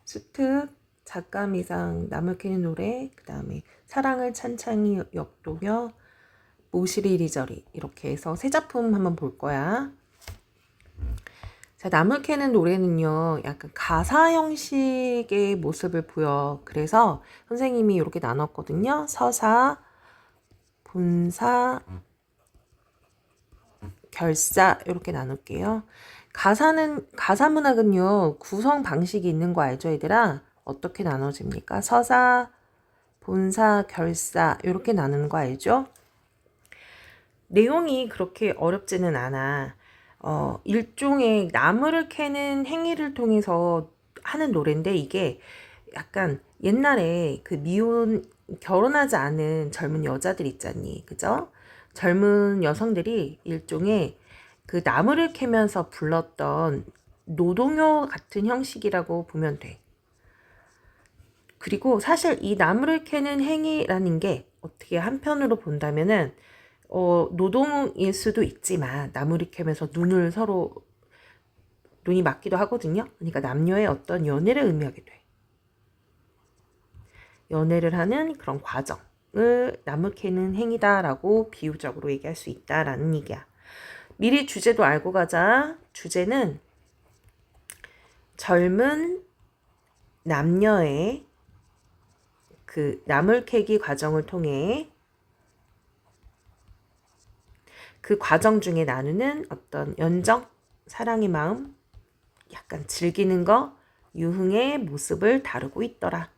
수특, 작감이상, 나물 캐는 노래, 그 다음에 사랑을 찬찬히 엮도며, 모시리 이리저리 이렇게 해서 세 작품 한번 볼 거야. 자, 나물 캐는 노래는요, 약간 가사 형식의 모습을 보여. 그래서 선생님이 이렇게 나눴거든요. 서사, 본사, 결사 이렇게 나눌게요. 가사 문학은요, 구성 방식이 있는 거 알죠, 얘들아? 어떻게 나눠집니까? 서사, 본사, 결사 이렇게 나누는 거 알죠? 내용이 그렇게 어렵지는 않아. 일종의 나무를 캐는 행위를 통해서 하는 노래인데, 이게 약간 옛날에 그 결혼하지 않은 젊은 여자들 있잖니, 그죠? 젊은 여성들이 일종의 그 나무를 캐면서 불렀던 노동요 같은 형식이라고 보면 돼. 그리고 사실 이 나무를 캐는 행위라는 게 어떻게 한편으로 본다면은 노동일 수도 있지만 나무를 캐면서 눈이 맞기도 하거든요. 그러니까 남녀의 어떤 연애를 의미하게 돼. 연애를 하는 그런 과정을 나무 캐는 행위다라고 비유적으로 얘기할 수 있다라는 얘기야. 미리 주제도 알고 가자. 주제는 젊은 남녀의 그 나물 캐기 과정을 통해 그 과정 중에 나누는 어떤 연정, 사랑의 마음, 약간 즐기는 거, 유흥의 모습을 다루고 있더라.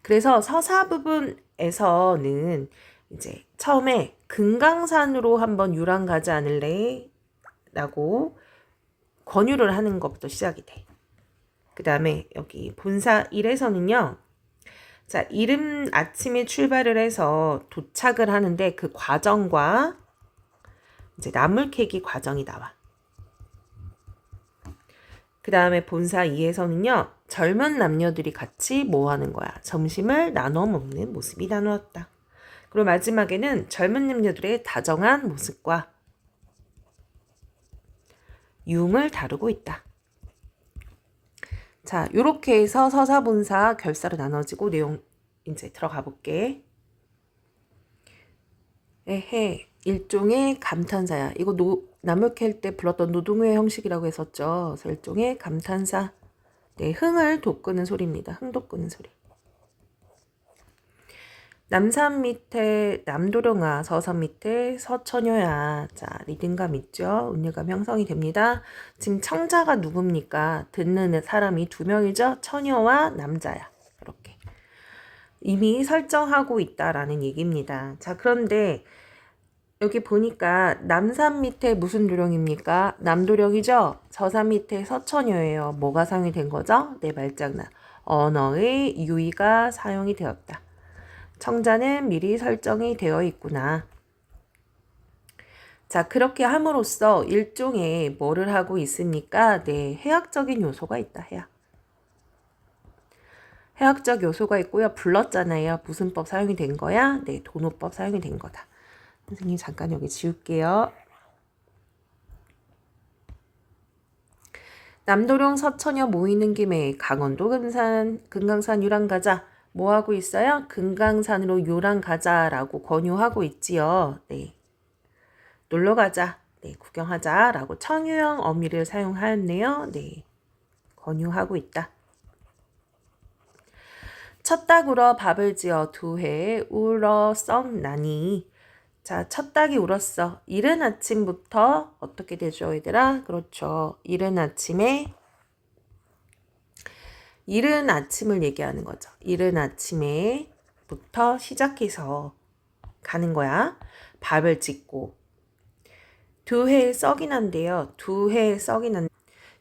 그래서 서사 부분에서는 이제 처음에 금강산으로 한번 유랑 가지 않을래? 라고 권유를 하는 것부터 시작이 돼. 그 다음에 여기 본사 1에서는요. 자, 이른 아침에 출발을 해서 도착을 하는데 그 과정과 이제 나물 캐기 과정이 나와. 그 다음에 본사 2에서는요. 젊은 남녀들이 같이 뭐 하는 거야? 점심을 나눠 먹는 모습이 나누었다. 그리고 마지막에는 젊은 남녀들의 다정한 모습과 유흥을 다루고 있다. 자, 요렇게 해서 서사, 본사, 결사로 나눠지고 내용 이제 들어가 볼게. 일종의 감탄사야. 이거 나물 캘 때 불렀던 노동요의 형식이라고 했었죠. 그래서 일종의 감탄사. 네, 흥을 돋구는 소리입니다. 흥 돋구는 소리. 남산 밑에 남도령아, 서산 밑에 서처녀야. 자, 리듬감 있죠? 운율감 형성이 됩니다. 지금 청자가 누굽니까? 듣는 사람이 두 명이죠? 처녀와 남자야. 이렇게. 이미 설정하고 있다라는 얘기입니다. 자, 그런데 여기 보니까 남산 밑에 무슨 도령입니까? 남도령이죠? 서산 밑에 서처녀예요. 뭐가 사용이 된 거죠? 네, 말장난. 언어의 유의가 사용이 되었다. 청자는 미리 설정이 되어 있구나. 자, 그렇게 함으로써 일종의 뭐를 하고 있습니까? 네, 해학적인 요소가 있다. 해학적 요소가 있고요. 불렀잖아요. 무슨 법 사용이 된 거야? 네, 도노법 사용이 된 거다. 선생님 잠깐 여기 지울게요. 남도령 서처녀 모이는 김에 강원도 금강산 유랑 가자. 뭐 하고 있어요? 금강산으로 유랑 가자라고 권유하고 있지요. 네. 놀러 가자. 네, 구경하자라고 청유형 어미를 사용하였네요. 네. 권유하고 있다. 첫 닭으로 밥을 지어 두 해 울어 썩나니. 자, 첫 닭이 울었어. 이른 아침부터 어떻게 되죠, 얘들아? 그렇죠. 이른 아침을 얘기하는 거죠. 이른 아침에부터 시작해서 가는 거야. 밥을 짓고. 두 해 썩이 난대요. 두 해 썩이 난.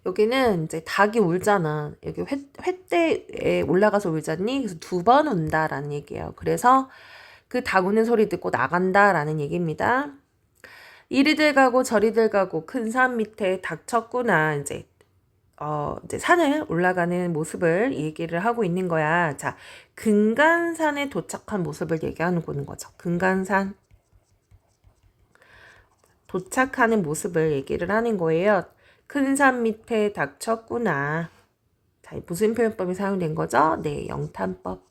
여기는 이제 닭이 울잖아. 여기 횟대에 올라가서 울잖니? 그래서 두 번 운다라는 얘기예요. 그래서 그 닭 우는 소리 듣고 나간다라는 얘기입니다. 이리들 가고 저리들 가고 큰 산 밑에 닥쳤구나. 이제 산을 올라가는 모습을 얘기를 하고 있는 거야. 자, 금강산에 도착한 모습을 얘기하는 거죠. 금강산 도착하는 모습을 얘기를 하는 거예요. 큰 산 밑에 닥쳤구나. 자, 무슨 표현법이 사용된 거죠? 네, 영탄법.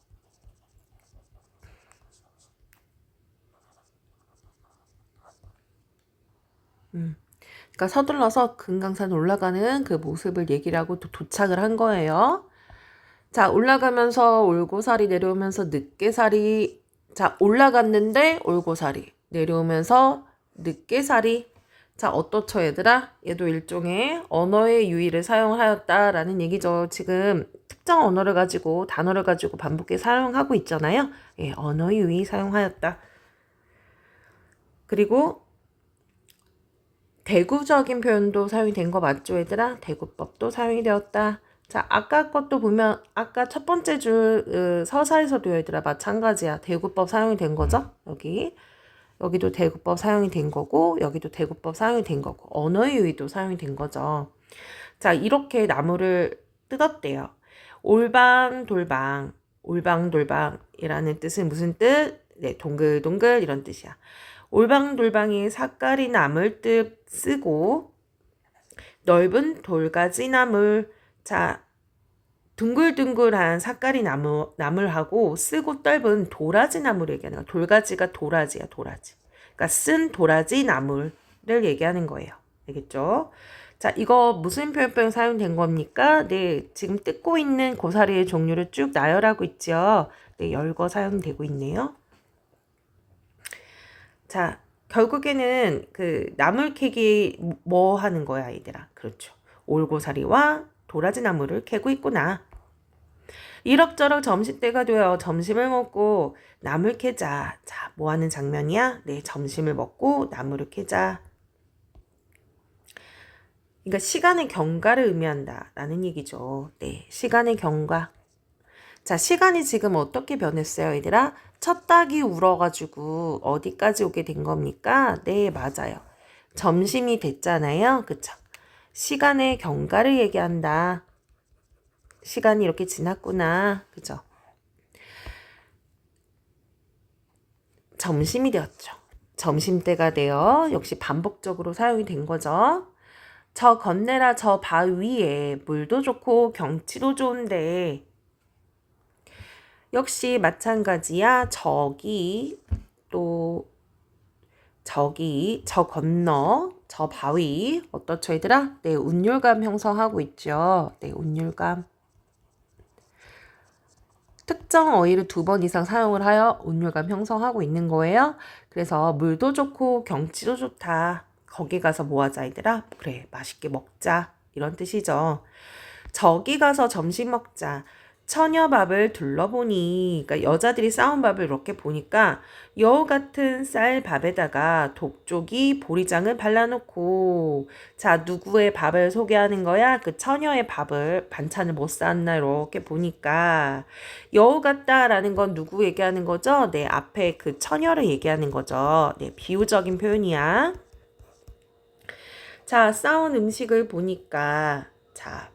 그러니까 서둘러서 금강산 올라가는 그 모습을 얘기를 하고 또 도착을 한 거예요. 자, 올라가면서 올고사리 내려오면서 늦게사리. 자, 올라갔는데 올고사리. 내려오면서 늦게사리. 자, 어떻죠, 얘들아? 얘도 일종의 언어의 유의를 사용하였다라는 얘기죠. 지금 특정 언어를 가지고, 단어를 가지고 반복해 사용하고 있잖아요. 예, 언어의 유의 사용하였다. 그리고 대구적인 표현도 사용이 된 거 맞죠, 얘들아? 대구법도 사용이 되었다. 자, 아까 것도 보면 아까 첫 번째 줄 서사에서도 얘들아 마찬가지야. 대구법 사용이 된 거죠? 여기도 대구법 사용이 된 거고 여기도 대구법 사용이 된 거고 언어의 유의도 사용이 된 거죠. 자, 이렇게 나무를 뜯었대요. 올방돌방, 올방돌방이라는 뜻은 무슨 뜻? 네, 동글동글 이런 뜻이야. 올방돌방이 사까리 나물 뜻 쓰고 넓은 돌가지 나물. 자, 둥글둥글한 사까리 나물하고 쓰고 넓은 도라지 나물을 얘기하는 거야. 돌가지가 도라지야, 도라지. 그러니까 쓴 도라지 나물을 얘기하는 거예요. 알겠죠? 자, 이거 무슨 표현법이 사용된 겁니까? 네, 지금 뜯고 있는 고사리의 종류를 쭉 나열하고 있죠. 네, 열거 사용되고 있네요. 자, 결국에는 그 나물 캐기 뭐 하는 거야, 얘들아? 그렇죠. 올고사리와 도라지 나무를 캐고 있구나. 이럭저럭 점심때가 되어 점심을 먹고 나물 캐자. 자, 뭐 하는 장면이야? 네, 점심을 먹고 나무를 캐자. 그러니까 시간의 경과를 의미한다 라는 얘기죠. 네, 시간의 경과. 자, 시간이 지금 어떻게 변했어요, 얘들아? 첫 닭이 울어가지고 어디까지 오게 된 겁니까? 네, 맞아요. 점심이 됐잖아요. 그쵸? 시간의 경과를 얘기한다. 시간이 이렇게 지났구나. 그죠? 점심이 되었죠. 점심때가 되어 역시 반복적으로 사용이 된 거죠. 저 건네라 저 바위에 물도 좋고 경치도 좋은데 역시 마찬가지야. 저 건너 저 바위 어떻죠, 얘들아? 네, 운율감 형성하고 있죠. 네, 운율감. 특정 어휘를 2번 이상 사용을 하여 운율감 형성하고 있는 거예요. 그래서 물도 좋고 경치도 좋다. 거기 가서 뭐 하자, 얘들아? 그래, 맛있게 먹자. 이런 뜻이죠. 저기 가서 점심 먹자. 처녀밥을 둘러보니, 그러니까 여자들이 싸운 밥을 이렇게 보니까 여우 같은 쌀밥에다가 독조기 보리장을 발라놓고, 자, 누구의 밥을 소개하는 거야? 그 처녀의 밥을, 반찬을 못 쌓았나 이렇게 보니까 여우 같다라는 건 누구 얘기하는 거죠? 네, 앞에 그 처녀를 얘기하는 거죠. 네, 비유적인 표현이야. 자, 싸운 음식을 보니까, 자,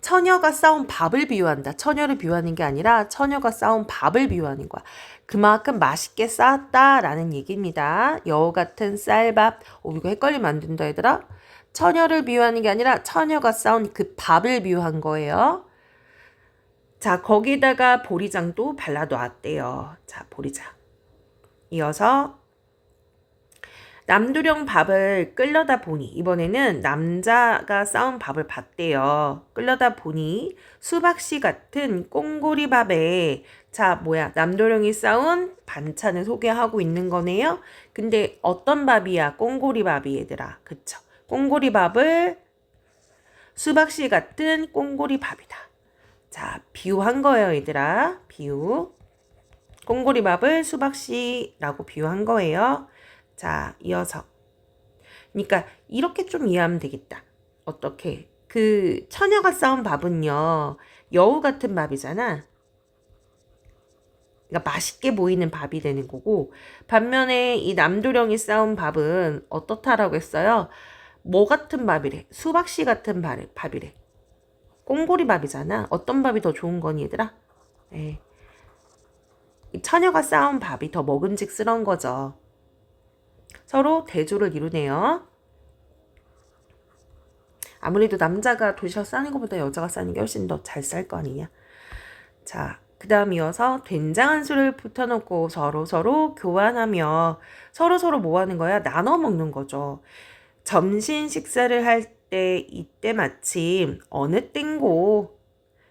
처녀가 싸운 밥을 비유한다. 처녀를 비유하는 게 아니라 처녀가 싸운 밥을 비유하는 거야. 그만큼 맛있게 싸웠다라는 얘기입니다. 여우 같은 쌀밥. 이거 헷갈리면 안 된다, 얘들아. 처녀를 비유하는 게 아니라 처녀가 싸운 그 밥을 비유한 거예요. 자, 거기다가 보리장도 발라놓았대요. 자, 보리장. 이어서 남두령 밥을 끌려다 보니, 이번에는 남자가 싸운 밥을 봤대요. 끌려다 보니 수박씨 같은 꽁고리 밥에, 자, 뭐야, 남도령이 싸운 반찬을 소개하고 있는 거네요. 근데 어떤 밥이야? 꽁고리 밥이, 얘들아. 그쵸? 꽁고리 밥을 수박씨 같은 꽁고리 밥이다. 자, 비유한 거예요, 얘들아. 비유. 꽁고리 밥을 수박씨라고 비유한 거예요. 자, 이어서. 그러니까 이렇게 좀 이해하면 되겠다. 어떻게? 그 처녀가 싸운 밥은요, 여우 같은 밥이잖아. 그러니까 맛있게 보이는 밥이 되는 거고, 반면에 이 남도령이 싸운 밥은 어떻다라고 했어요? 뭐 같은 밥이래? 수박씨 같은 밥이래. 꽁고리 밥이잖아. 어떤 밥이 더 좋은 거니, 얘들아? 네. 이 처녀가 싸운 밥이 더 먹음직스러운 거죠. 서로 대조를 이루네요. 아무래도 남자가 도시락 싸는 것보다 여자가 싸는 게 훨씬 더 잘 쌀 거 아니냐. 자, 그 다음 이어서 된장 한 술을 붙여놓고 서로 교환하며 서로 뭐 하는 거야? 나눠 먹는 거죠. 점심 식사를 할 때 이때 마침 어느 땡고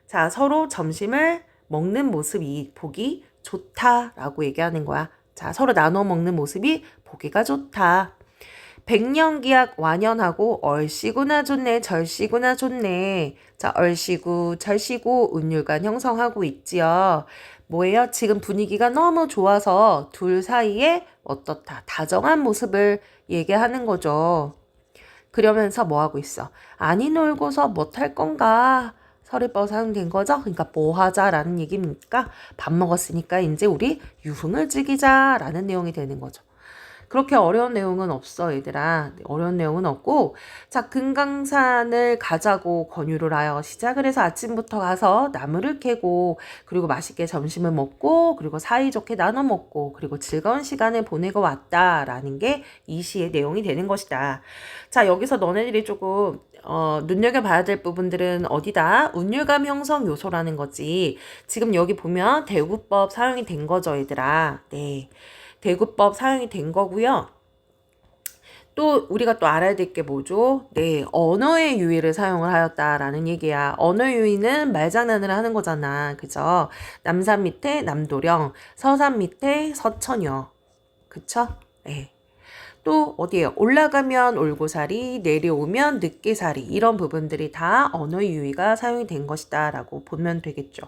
자, 서로 점심을 먹는 모습이 보기 좋다라고 얘기하는 거야. 자, 서로 나눠 먹는 모습이 보기가 좋다. 백년기약 완연하고 얼씨구나 좋네 절씨구나 좋네. 자, 얼씨구 절씨구 운율관 형성하고 있지요. 뭐예요? 지금 분위기가 너무 좋아서 둘 사이에 어떻다 다정한 모습을 얘기하는 거죠. 그러면서 뭐 하고 있어? 아니 놀고서 못할 건가? 서리법 사용된 거죠? 그러니까 뭐 하자라는 얘기입니까? 밥 먹었으니까 이제 우리 유흥을 즐기자라는 내용이 되는 거죠. 그렇게 어려운 내용은 없어, 얘들아. 어려운 내용은 없고, 자, 금강산을 가자고 권유를 하여 시작을 해서 아침부터 가서 나무를 캐고, 그리고 맛있게 점심을 먹고, 그리고 사이좋게 나눠 먹고, 그리고 즐거운 시간을 보내고 왔다라는 게 이 시의 내용이 되는 것이다. 자, 여기서 너네들이 조금 눈여겨봐야 될 부분들은 어디다? 운율감 형성 요소라는 거지. 지금 여기 보면 대구법 사용이 된 거죠, 얘들아. 네. 대구법 사용이 된 거고요. 또 우리가 또 알아야 될 게 뭐죠? 네, 언어의 유의를 사용을 하였다라는 얘기야. 언어 유의는 말장난을 하는 거잖아. 그죠? 남산 밑에 남도령, 서산 밑에 서천여. 그쵸? 네. 또 어디에요? 올라가면 올고살이, 내려오면 늦게살이 이런 부분들이 다 언어의 유의가 사용이 된 것이다 라고 보면 되겠죠.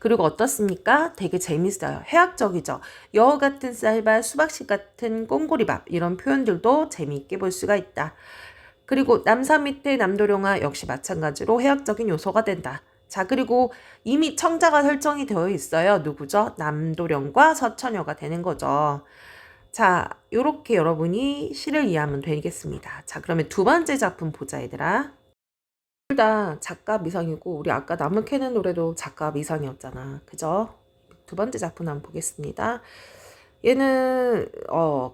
그리고 어떻습니까? 되게 재밌어요. 해학적이죠. 여우 같은 쌀밥, 수박씨 같은 꽁고리밥 이런 표현들도 재미있게 볼 수가 있다. 그리고 남산 밑에 남도령화 역시 마찬가지로 해학적인 요소가 된다. 자, 그리고 이미 청자가 설정이 되어 있어요. 누구죠? 남도령과 서천여가 되는 거죠. 자, 요렇게 여러분이 시를 이해하면 되겠습니다. 자, 그러면 두 번째 작품 보자, 얘들아. 둘 다 작가 미상이고, 우리 아까 나무 캐는 노래도 작가 미상이었잖아. 그죠? 두 번째 작품 한번 보겠습니다. 얘는,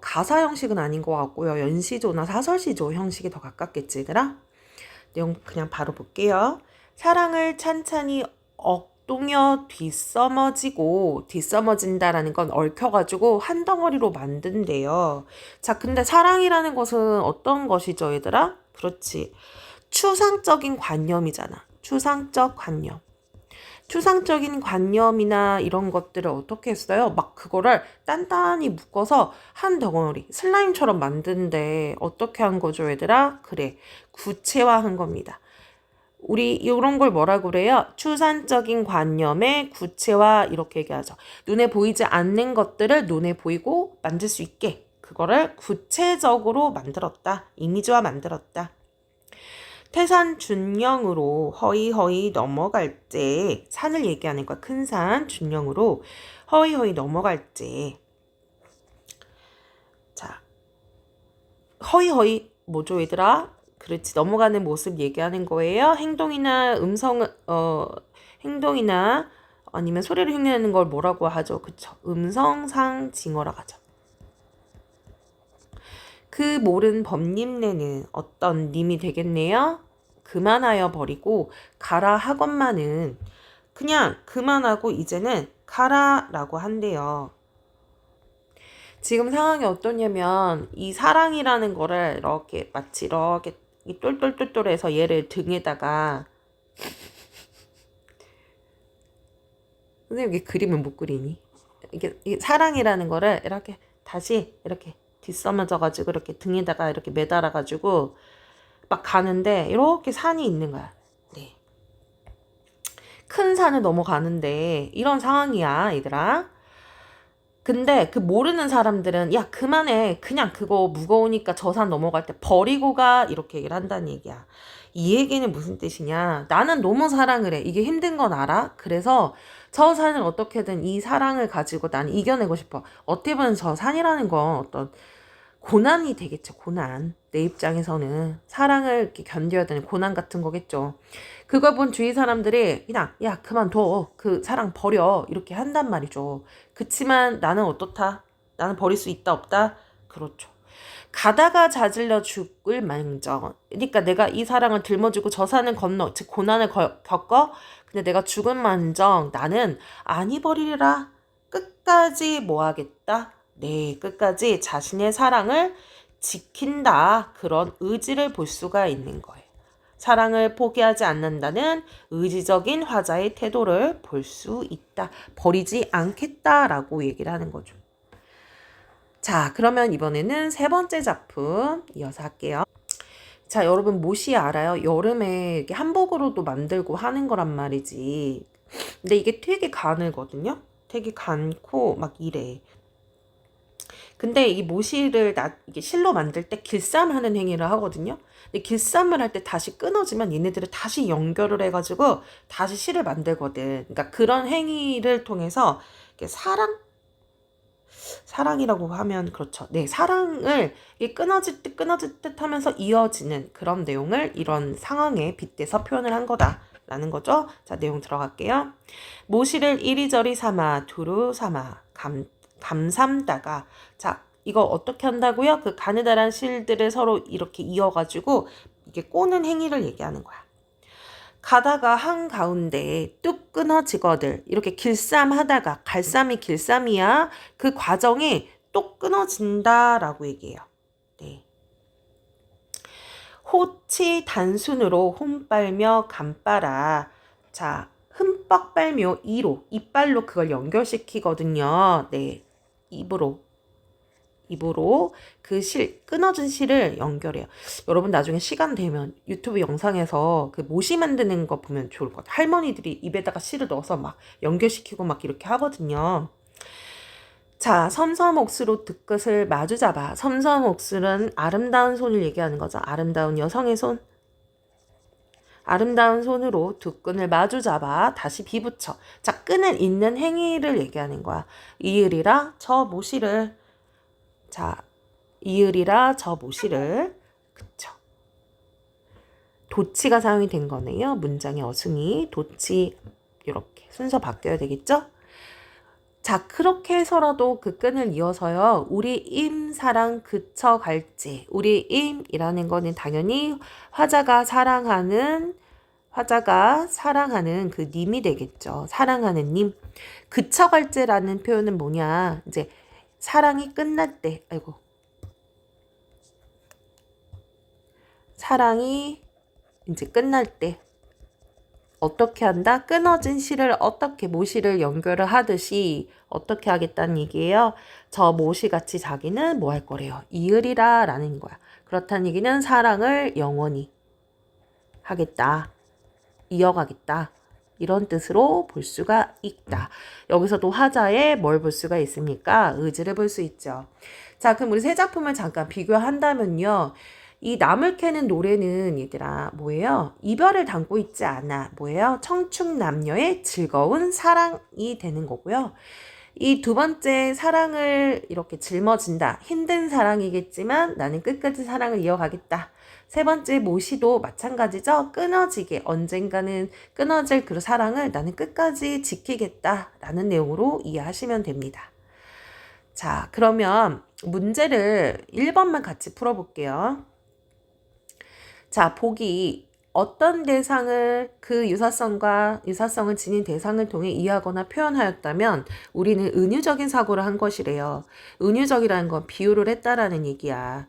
가사 형식은 아닌 것 같고요. 연시조나 사설시조 형식이 더 가깝겠지, 얘들아? 내용 그냥 바로 볼게요. 사랑을 찬찬히 엉뚱여 뒷서머진다라는 건 얽혀가지고 한 덩어리로 만든대요. 자, 근데 사랑이라는 것은 어떤 것이죠, 얘들아? 그렇지. 추상적인 관념이잖아. 추상적 관념. 추상적인 관념이나 이런 것들을 어떻게 했어요? 막 그거를 단단히 묶어서 한 덩어리, 슬라임처럼 만든데 어떻게 한 거죠, 얘들아? 그래, 구체화한 겁니다. 우리 이런 걸 뭐라고 그래요? 추상적인 관념의 구체화 이렇게 얘기하죠. 눈에 보이지 않는 것들을 눈에 보이고 만들 수 있게 그거를 구체적으로 만들었다. 이미지화 만들었다. 태산 준령으로 허이허이 넘어갈 때 산을 얘기하는 거야. 큰 산 준령으로 허이허이 넘어갈 때 자, 허이허이 뭐죠, 얘들아? 그렇지, 넘어가는 모습 얘기하는 거예요. 행동이나 행동이나 아니면 소리를 흉내내는 걸 뭐라고 하죠? 그쵸? 음성상징어라고 하죠. 그 모른 법님네는 어떤 님이 되겠네요? 그만하여 버리고 가라 하건만은 그냥 그만하고 이제는 가라라고 한대요. 지금 상황이 어떠냐면 이 사랑이라는 거를 이렇게 마치 이렇게 이 똘똘똘똘해서 얘를 등에다가 선생님 이게 그림을 못 그리니? 이게 사랑이라는 거를 이렇게 다시 이렇게 뒷서머져가지고 이렇게 등에다가 이렇게 매달아가지고 막 가는데 이렇게 산이 있는 거야. 네. 큰 산을 넘어가는데 이런 상황이야, 얘들아. 근데 그 모르는 사람들은 야 그만해 그냥 그거 무거우니까 저 산 넘어갈 때 버리고 가 이렇게 얘기를 한다는 얘기야. 이 얘기는 무슨 뜻이냐, 나는 너무 사랑을 해, 이게 힘든 건 알아? 그래서 저 산을 어떻게든 이 사랑을 가지고 나는 이겨내고 싶어. 어떻게 보면 저 산이라는 건 어떤 고난이 되겠죠. 고난. 내 입장에서는 사랑을 이렇게 견뎌야 되는 고난 같은 거겠죠. 그걸 본 주위 사람들이 그냥 야 그만둬 그 사랑 버려 이렇게 한단 말이죠. 그치만 나는 어떻다? 나는 버릴 수 있다 없다? 그렇죠. 가다가 자질러 죽을 망정. 그러니까 내가 이 사랑을 들머지고 저 산을 건너, 즉 고난을 겪어. 근데 내가 죽은 망정 나는 아니 버리리라. 끝까지 뭐 하겠다? 네, 끝까지 자신의 사랑을 지킨다. 그런 의지를 볼 수가 있는 거예요. 사랑을 포기하지 않는다는 의지적인 화자의 태도를 볼 수 있다. 버리지 않겠다라고 얘기를 하는 거죠. 자, 그러면 이번에는 세 번째 작품 이어서 할게요. 자, 여러분 모시 알아요? 여름에 이렇게 한복으로도 만들고 하는 거란 말이지. 근데 이게 되게 가늘거든요? 되게 가늘고 막 이래. 근데 이 모시를 이게 실로 만들 때 길쌈하는 행위를 하거든요. 근데 길쌈을 할 때 다시 끊어지면 얘네들을 다시 연결을 해가지고 다시 실을 만들거든. 그러니까 그런 행위를 통해서 사랑이라고 하면 그렇죠. 네, 사랑을 끊어질 듯 하면서 이어지는 그런 내용을 이런 상황에 빗대서 표현을 한 거다라는 거죠. 자, 내용 들어갈게요. 모시를 이리저리 삼아 두루 삼아 감삼다가 자, 이거 어떻게 한다고요? 그 가느다란 실들을 서로 이렇게 이어가지고 이게 꼬는 행위를 얘기하는 거야. 가다가 한가운데 뚝 끊어지거들 이렇게 길쌈하다가 갈쌈이 길쌈이야. 그 과정이 뚝 끊어진다라고 얘기해요. 네. 호치 단순으로 홈빨며 감빨아. 자, 흠뻑 빨며 이빨로 그걸 연결시키거든요. 네, 입으로 그 끊어진 실을 연결해요. 여러분 나중에 시간 되면 유튜브 영상에서 그 모시 만드는 거 보면 좋을 것 같아요. 할머니들이 입에다가 실을 넣어서 막 연결시키고 막 이렇게 하거든요. 자, 섬섬옥수로 득끝을 마주잡아. 섬섬옥술은 아름다운 손을 얘기하는 거죠. 아름다운 여성의 손. 아름다운 손으로 두 끈을 마주잡아 다시 비붙여. 자, 끈을 잇는 행위를 얘기하는 거야. 이으리라 저 모시를. 자, 이으리라 저 모시를. 그쵸. 도치가 사용이 된 거네요. 문장의 어순이 도치 이렇게 순서 바뀌어야 되겠죠? 자, 그렇게 해서라도 그 끈을 이어서요. 우리 임사랑 그쳐갈지. 우리 임이라는 거는 당연히 화자가 사랑하는 그 님이 되겠죠. 사랑하는 님. 그쳐갈지라는 표현은 뭐냐. 이제 사랑이 끝날 때, 사랑이 이제 끝날 때 어떻게 한다? 끊어진 실을 어떻게 모시를 연결을 하듯이 어떻게 하겠다는 얘기예요. 저 모시같이 자기는 뭐 할 거래요? 이으리라 라는 거야. 그렇다는 얘기는 사랑을 영원히 하겠다. 이어가겠다. 이런 뜻으로 볼 수가 있다. 여기서도 화자에 뭘 볼 수가 있습니까? 의지를 볼 수 있죠. 자, 그럼 우리 세 작품을 잠깐 비교한다면요. 이 나물 캐는 노래는 얘들아 뭐예요? 이별을 담고 있지 않아. 뭐예요? 청춘 남녀의 즐거운 사랑이 되는 거고요. 이 두 번째 사랑을 이렇게 짊어진다. 힘든 사랑이겠지만 나는 끝까지 사랑을 이어가겠다. 세 번째 모시도 마찬가지죠. 끊어지게 언젠가는 끊어질 그 사랑을 나는 끝까지 지키겠다라는 내용으로 이해하시면 됩니다. 자, 그러면 문제를 1번만 같이 풀어볼게요. 자, 보기 어떤 대상을 그 유사성을 지닌 대상을 통해 이해하거나 표현하였다면 우리는 은유적인 사고를 한 것이래요. 은유적이라는 건 비유를 했다라는 얘기야.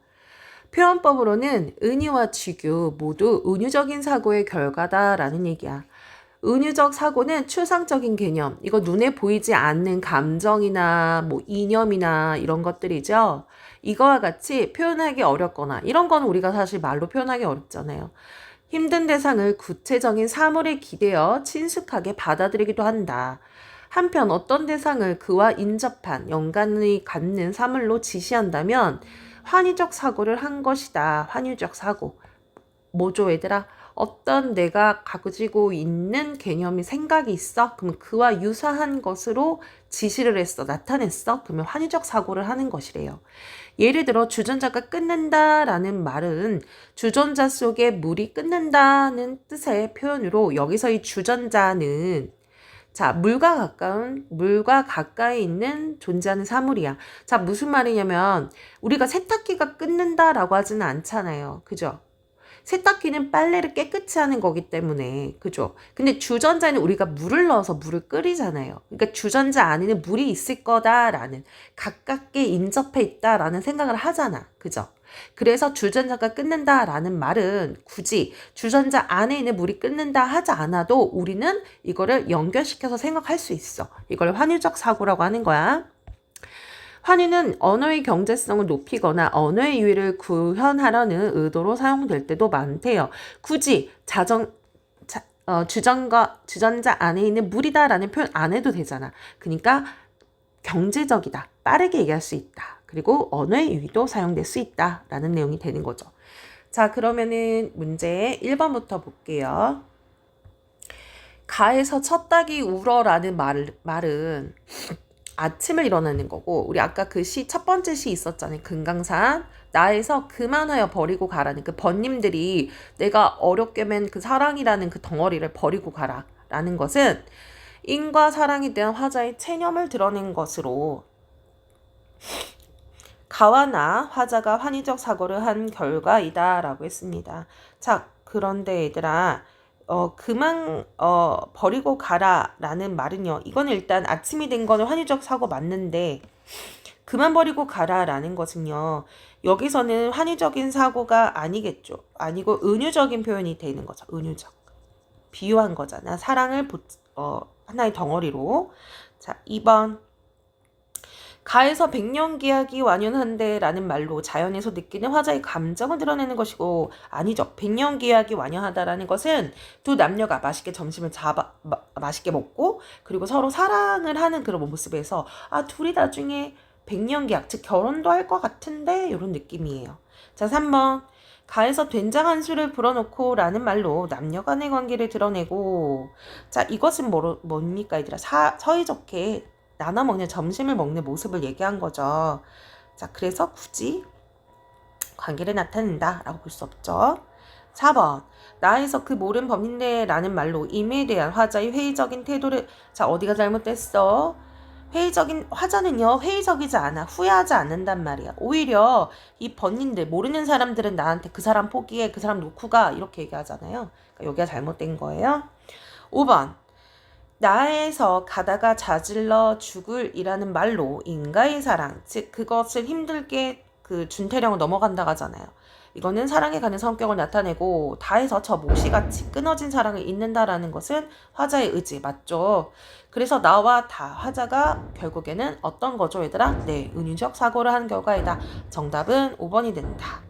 표현법으로는 은유와 취규 모두 은유적인 사고의 결과다라는 얘기야. 은유적 사고는 추상적인 개념, 이거 눈에 보이지 않는 감정이나 뭐 이념이나 이런 것들이죠. 이거와 같이 표현하기 어렵거나 이런 건 우리가 사실 말로 표현하기 어렵잖아요. 힘든 대상을 구체적인 사물에 기대어 친숙하게 받아들이기도 한다. 한편 어떤 대상을 그와 인접한 연관이 갖는 사물로 지시한다면 환유적 사고를 한 것이다. 환유적 사고. 뭐죠, 얘들아? 어떤 내가 가지고 있는 개념이 생각이 있어? 그러면 그와 유사한 것으로 지시를 했어. 나타냈어? 그러면 환유적 사고를 하는 것이래요. 예를 들어 주전자가 끊는다라는 말은 주전자 속에 물이 끊는다는 뜻의 표현으로 여기서 이 주전자는 자, 물과 가까이 있는 존재하는 사물이야. 자, 무슨 말이냐면, 우리가 세탁기가 끓는다라고 하지는 않잖아요. 그죠? 세탁기는 빨래를 깨끗이 하는 거기 때문에, 그죠? 근데 주전자에는 우리가 물을 넣어서 물을 끓이잖아요. 그러니까 주전자 안에는 물이 있을 거다라는, 가깝게 인접해 있다라는 생각을 하잖아. 그죠? 그래서 주전자가 끓는다라는 말은 굳이 주전자 안에 있는 물이 끓는다 하지 않아도 우리는 이거를 연결시켜서 생각할 수 있어. 이걸 환유적 사고라고 하는 거야. 환유는 언어의 경제성을 높이거나 언어의 유의를 구현하려는 의도로 사용될 때도 많대요. 굳이 주전자 안에 있는 물이다라는 표현 안 해도 되잖아. 그러니까 경제적이다. 빠르게 얘기할 수 있다. 그리고 언어의 유의도 사용될 수 있다라는 내용이 되는 거죠. 자, 그러면은 문제 1번부터 볼게요. 가에서 첫 닭이 울어라는 말은 아침을 일어나는 거고, 우리 아까 그 첫 번째 시 있었잖아요. 금강산. 나에서 그만하여 버리고 가라는 그 번님들이 내가 어렵게 맨 그 사랑이라는 그 덩어리를 버리고 가라 라는 것은 인과 사랑에 대한 화자의 체념을 드러낸 것으로 가와 나 화자가 환희적 사고를 한 결과이다 라고 했습니다. 자, 그런데 얘들아, 버리고 가라 라는 말은요, 이거는 일단 아침이 된 거는 환희적 사고 맞는데, 그만 버리고 가라 라는 것은요, 여기서는 환희적인 사고가 아니겠죠. 아니고 은유적인 표현이 되는 거죠. 은유적. 비유한 거잖아. 사랑을 하나의 덩어리로. 자, 2번. 가에서 백년기약이 완연한데 라는 말로 자연에서 느끼는 화자의 감정을 드러내는 것이고, 아니죠. 백년기약이 완연하다라는 것은 두 남녀가 맛있게 점심을 맛있게 먹고 그리고 서로 사랑을 하는 그런 모습에서 둘이 나중에 백년기약, 즉 결혼도 할 것 같은데 이런 느낌이에요. 자, 3번. 가에서 된장 한 수를 불어넣고 라는 말로 남녀 간의 관계를 드러내고, 자, 이것은 뭡니까 얘들아? 사이좋게 나눠 먹는 점심을 먹는 모습을 얘기한 거죠. 자, 그래서 굳이 관계를 나타낸다 라고 볼 수 없죠. 4번. 나에서 그 모른 범인네라는 말로 임에 대한 화자의 회의적인 태도를, 자, 어디가 잘못됐어? 화자는요, 회의적이지 않아. 후회하지 않는단 말이야. 오히려 이 번인들, 모르는 사람들은 나한테 그 사람 포기해, 그 사람 놓고 가, 이렇게 얘기하잖아요. 그러니까 여기가 잘못된 거예요. 5번. 나에서 가다가 자질러 죽을 이라는 말로 인가의 사랑, 즉 그것을 힘들게 그 준태령을 넘어간다 하잖아요. 이거는 사랑에 가는 성격을 나타내고, 다해서 저 몫이같이 끊어진 사랑을 잇는다라는 것은 화자의 의지 맞죠. 그래서 나와 다 화자가 결국에는 어떤 거죠 얘들아? 네, 은유적 사고를 한 결과이다. 정답은 5번이 된다.